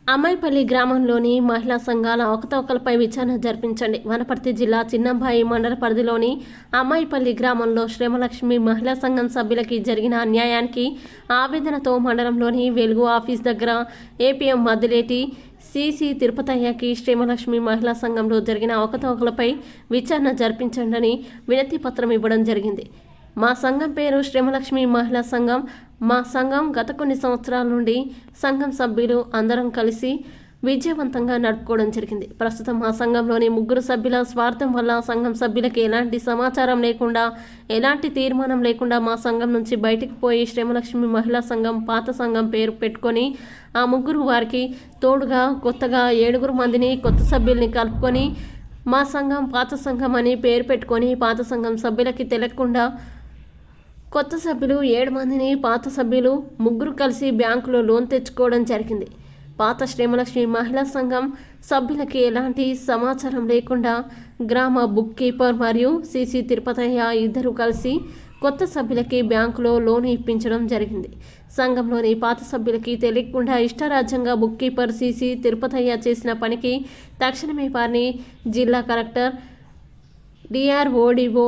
అమ్మాయిపల్లి గ్రామంలోని మహిళా సంఘాల అవకతవకలపై విచారణ జరిపించండి. వనపర్తి జిల్లా చిన్నంబాయి మండల పరిధిలోని అమ్మాయిపల్లి గ్రామంలో శ్రీమలక్ష్మి మహిళా సంఘం సభ్యులకి జరిగిన అన్యాయానికి ఆవేదనతో మండలంలోని వెలుగు ఆఫీస్ దగ్గర ఏపీఎం మద్దిలేటి సిసి తిరుపతయ్యకి శ్రీమలక్ష్మి మహిళా సంఘంలో జరిగిన అవకతవకలపై విచారణ జరిపించండి వినతి పత్రం ఇవ్వడం జరిగింది. మా సంఘం పేరు శ్రీమలక్ష్మి మహిళా సంఘం. మా సంఘం గత కొన్ని సంవత్సరాల నుండి సంఘం సభ్యులు అందరం కలిసి విజయవంతంగా నడుపుకోవడం జరిగింది. ప్రస్తుతం మా సంఘంలోని 3 సభ్యుల స్వార్థం వల్ల సంఘం సభ్యులకి ఎలాంటి సమాచారం లేకుండా, ఎలాంటి తీర్మానం లేకుండా మా సంఘం నుంచి బయటికి పోయి శ్రీమలక్ష్మి మహిళా సంఘం పాత సంఘం పేరు పెట్టుకొని ఆ 3 వారికి తోడుగా కొత్తగా 7 మందిని కొత్త సభ్యుల్ని కలుపుకొని మా సంఘం పాత సంఘం అని పేరు పెట్టుకొని పాత సంఘం సభ్యులకి తెలియకుండా కొత్త సభ్యులు 7 మందిని పాత సభ్యులు 3 కలిసి బ్యాంకులో లోన్ తెచ్చుకోవడం జరిగింది. పాత శ్రీమలక్ష్మి మహిళా సంఘం సభ్యులకి ఎలాంటి సమాచారం లేకుండా గ్రామ బుక్ కీపర్ మరియు సిసి తిరుపతయ్య ఇద్దరు కలిసి కొత్త సభ్యులకి బ్యాంకులో లోన్ ఇప్పించడం జరిగింది. సంఘంలోని పాత సభ్యులకి తెలియకుండా ఇష్టారాజ్యంగా బుక్ కీపర్ సిసి తిరుపతయ్య చేసిన పనికి తక్షణమే వారిని జిల్లా కలెక్టర్, డిఆర్ఓడిఓ,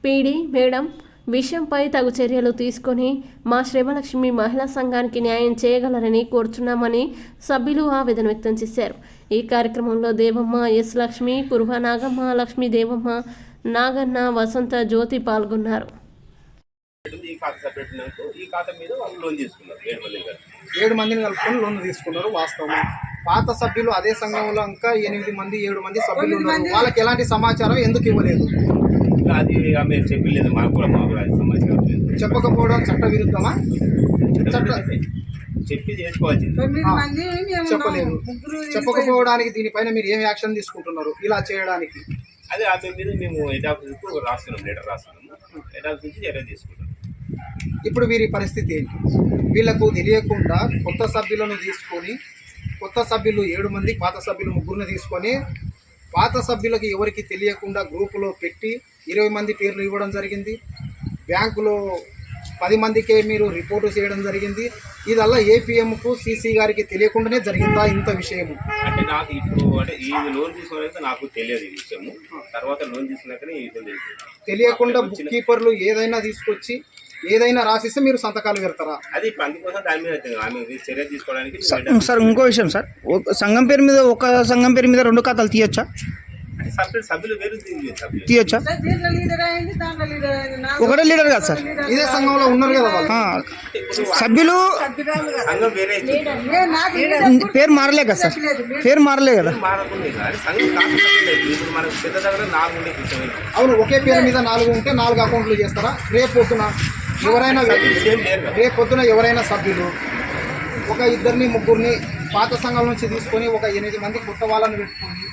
పీడీ మేడం విషయంపై తగు చర్యలు తీసుకొని మా శ్రీమలక్ష్మి మహిళా సంఘానికి న్యాయం చేయగలరని కోరుచున్నామని సభ్యులు ఆవేదన వ్యక్తం చేశారు. ఈ కార్యక్రమంలో దేవమ్మ, ఎస్ లక్ష్మి, కురువ నాగమ్మ, లక్ష్మీ దేవమ్మ, నాగన్న, వసంత, జ్యోతి పాల్గొన్నారు. 7 మందిని కలుపుకొని లోన్ తీసుకున్నారు. వాస్తవం. పాత సభ్యులు అదే సంఘంలో ఇంకా 8 మంది 7 మంది సభ్యులు ఉన్నారు. వాళ్ళకి ఎలాంటి సమాచారం ఎందుకు ఇవ్వలేదు? అది ఆమె చెప్పలేదు. మాకు కూడా సమాచారం చెప్పకపోవడం చట్ట విరుద్ధమా? చెప్పి చేసుకోవాలి. చెప్పలేదు. చెప్పకపోవడానికి దీనిపైన మీరు ఏం యాక్షన్ తీసుకుంటున్నారు ఇలా చేయడానికి? అదే ఆమె మీద మేము హెడ్ ఆఫీస్కు రాస్తున్నాం, లెటర్ రాస్తున్నాము. హెడ్ ఆఫీస్ నుంచి చర్య తీసుకుంటాం. ఇప్పుడు వీరి పరిస్థితి ఏంటి? వీళ్ళకు తెలియకుండా కొత్త సభ్యులను తీసుకొని, కొత్త సభ్యులు 7 మంది, పాత సభ్యులు 3 తీసుకొని పాత సభ్యులకు ఎవరికి తెలియకుండా గ్రూపులో పెట్టి 20 మంది పేర్లు ఇవ్వడం జరిగింది. బ్యాంకులో 10 మందికే మీరు రిపోర్టు చేయడం జరిగింది. ఇదల్లా ఏపీఎంకు సిసి గారికి తెలియకుండానే జరిగిందా ఇంత విషయము? అంటే నాకు ఇప్పుడు అంటే ఈ లోన్ తీసుకోవాలంటే నాకు తెలియదు ఈ విషయము. తర్వాత లోన్ తీసుకున్నాకనే తెలియకుండా బుక్ కీపర్లు ఏదైనా తీసుకొచ్చి ఏదైనా రాసిస్తే మీరు సంతకాలు పెడతారా? అది అందుకోసం దాని మీద ఆమె చర్య తీసుకోవడానికి. సార్ ఇంకో విషయం సార్, సంఘం పేరు మీద ఒక సంఘం పేరు మీద 2 ఖాతాలు తీయొచ్చా? సభ్యులు వేరు తీయొచ్చా? ఒకటే లీడర్ కాదు సార్, ఇదే సంఘంలో ఉన్నారు కదా వాళ్ళు. సభ్యులు సంఘం వేరే పేరు మారలే కదా సార్, పేరు మారలే కదా. అవును, ఒకే పేరు మీద 4 ఉంటే 4 అకౌంట్లు చేస్తారా? రేపొద్దున ఎవరైనా సభ్యులు ఒక 2 3 పాత సంఘం నుంచి తీసుకొని ఒక 8 మంది కొత్త వాళ్ళని పెట్టుకొని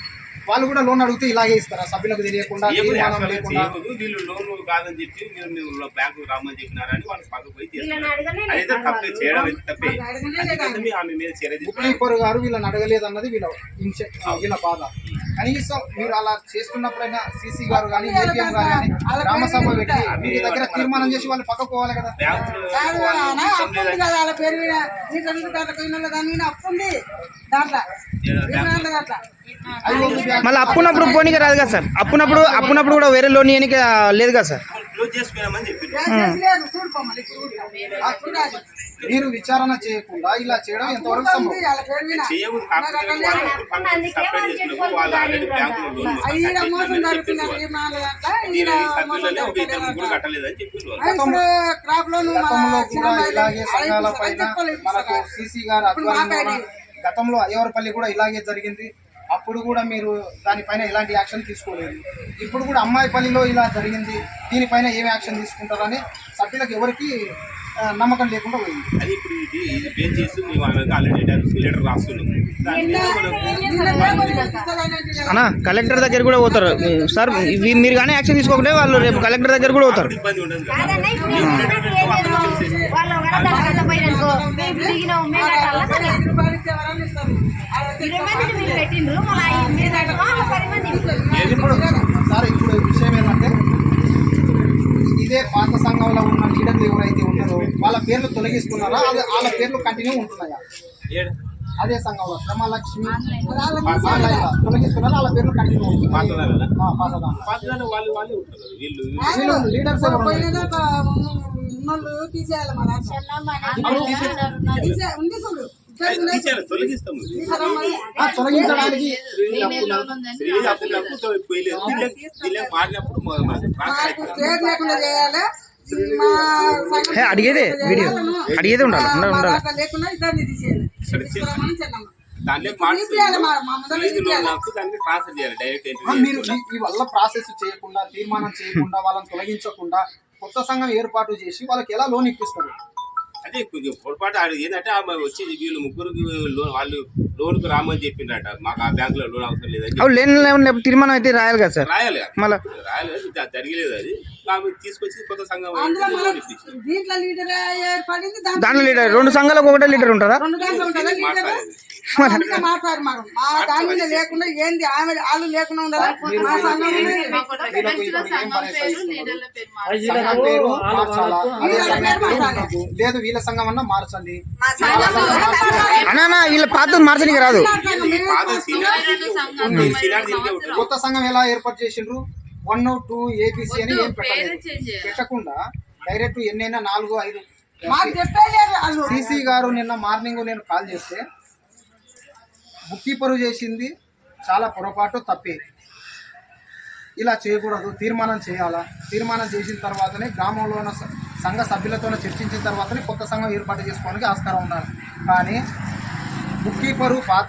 వాళ్ళు కూడా లోన్ అడిగితే ఇలాగే ఇస్తారా? సభ్యులకు తెలియకుండా వీళ్ళు లోన్ కాదని చెప్పి మీరు బ్యాంకు రామని చెప్పినారని వాళ్ళు పక్కకు పోయి అయితే తప్పే చేయడం తప్పే. ఆమె మీద బుక్ గారు వీళ్ళని అడగలేదు అన్నది వీళ్ళ బాధ. కనీసం మీరు అలా చేస్తున్నప్పుడైనా సిసి గారు కానీ ఏపీఎం గారు కానీ గ్రామసభ పెట్టి మీ దగ్గర తీర్మానం చేసి వాళ్ళు పక్కకు పోవాలి కదా. మళ్ళీ అప్పునప్పుడు పోనీకి రాదు కదా సార్. అప్పునప్పుడు కూడా వేరే లోన్ ఇవ్వడానికి లేదు కదా సార్. మీరు విచారణ చేయకుండా ఇలా చేయడం ఎంతవరకు సంభవం? ఇలాగే సంఘాల పైన మనకు సిసి గారు ఆధ్వర్యంలో గతంలో అయ్యవరపల్లి కూడా ఇలాగే జరిగింది. అప్పుడు కూడా మీరు దానిపైన ఎలాంటి యాక్షన్ తీసుకోలేదు. ఇప్పుడు కూడా అమ్మాయిపల్లిలో ఇలా జరిగింది. దీనిపైన ఏం యాక్షన్ తీసుకుంటారని సభ్యులకు ఎవరికి నమ్మకం లేకుండా పోయింది. అది ఇప్పుడు ఇది బేస్ చేసి మేము ఆల్రెడీ లెటర్ రాస్తున్నాము. అన్నా కలెక్టర్ దగ్గర కూడా పోతారు సార్. మీరు కానీ యాక్షన్ తీసుకోకుంటే వాళ్ళు రేపు కలెక్టర్ దగ్గర కూడా పోతారు. ఇబ్బంది ఉండదు. సార్ ఇప్పుడు విషయం ఏంటంటే ఇదే పాత సంఘంలో ఉన్న లీడర్లు ఎవరైతే ఉన్నారో వాళ్ళ పేర్లు తొలగిస్తున్నారా? వాళ్ళ పేర్లు కంటిన్యూ ఉంటున్నాయా? అదే సంఘంలో శ్రమలక్ష్మి ఆన్లైన్లో తొలగిస్తున్నారు, వాళ్ళ పేర్లు కంటిన్యూ అవుతుంది. పాతదానా? పాతదాన పాతదానా వాళ్ళు ఉంటారు వీళ్ళు వీళ్ళు లీడర్స్ ఎవరు ఉన్నారు? తీసేయాలి, తొలగిస్తాము. తొలగించడానికి శ్రీనిధి అప్పులకు పోయలేదు. దీనికి మారినప్పుడు అడిగేదే వీడియో అడిగేదే ఉండాలి ఉండాలి. దాంట్లో దాన్ని ట్రాన్స్ఫర్ చేయాలి డైరెక్ట్ మీరు ఈ వల్ల ప్రాసెస్ చేయకుండా, తీర్మానం చేయకుండా, వాళ్ళని తొలగించకుండా కొత్త సంఘం ఏర్పాటు చేసి వాళ్ళకి ఎలా లోన్ ఇప్పిస్తారు? అదే కొంచెం పొరపాటు ఏంటంటే వచ్చేది వీళ్ళు ముగ్గురు వాళ్ళు లోన్కు రామని చెప్పిండ్రట, మాకు ఆ బ్యాంక్ లో లోన్ అవసరం లేదని అవి లేని తీర్మానం అయితే రాయాలి కదా సార్. రాయాలి మళ్ళీ రాయాలి, జరగలేదు అది. కాబట్టి తీసుకొచ్చి కొత్త సంఘం దాంట్లో లీడర్ 2 సంఘాలకు ఒకటే లీడర్ ఉంటుందా? లేకుండా ఏంది ఆమె వాళ్ళు లేకుండా ఉండాలి. మా సంఘం సంఘం పేరు మార్చాలా? అదే సంఘం పేరు ఉండదు. లేదు వీళ్ళ సంఘం అన్నా మార్చండి. అన్నా వీళ్ళ పాత మార్చడానికి రాదు. కొత్త సంఘం ఎలా ఏర్పాటు చేసిండ్రు? 1, 2 ఏబిసి అని ఏం పెట్టలేదు. పెట్టకుండా డైరెక్ట్ ఎన్నైనా 4, 5. సిసి గారు నిన్న మార్నింగ్ నేను కాల్ చేస్తే బుక్ కీపరు చేసింది చాలా పొరపాటు, తప్పే. ఇలా చేయకూడదు, తీర్మానం చేయాలా. తీర్మానం చేసిన తర్వాతనే గ్రామంలో ఉన్న సంఘ సభ్యులతో చర్చించిన తర్వాతనే కొత్త సంఘం ఏర్పాటు చేసుకోవడానికి ఆస్కారం ఉండాలి. కానీ బుక్ కీపరు పాత